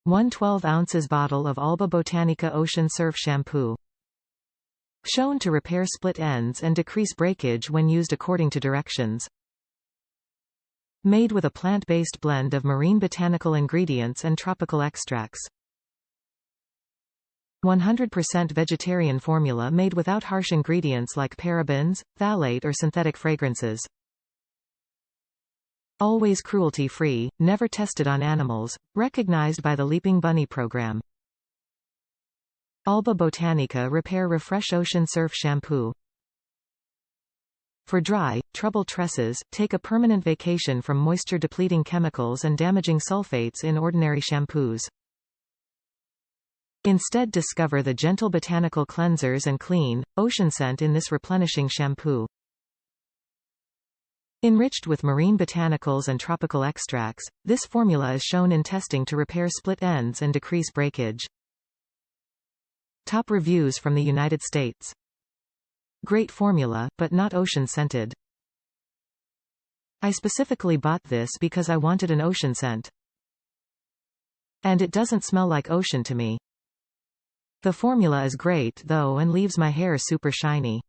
1 12-ounces bottle of Alba Botanica Ocean Surf Shampoo. Shown to repair split ends and decrease breakage when used according to directions. Made with a plant-based blend of marine botanical ingredients and tropical extracts. 100% vegetarian formula made without harsh ingredients like parabens, phthalate or synthetic fragrances. Always cruelty-free, never tested on animals, recognized by the Leaping Bunny program. Alba Botanica Repair Refresh Ocean Surf Shampoo. For dry, troubled tresses, take a permanent vacation from moisture-depleting chemicals and damaging sulfates in ordinary shampoos. Instead, discover the gentle botanical cleansers and clean, ocean scent in this replenishing shampoo. Enriched with marine botanicals and tropical extracts, this formula is shown in testing to repair split ends and decrease breakage. Top reviews from the United States. Great formula, but not ocean-scented. I specifically bought this because I wanted an ocean scent. And it doesn't smell like ocean to me. The formula is great though and leaves my hair super shiny.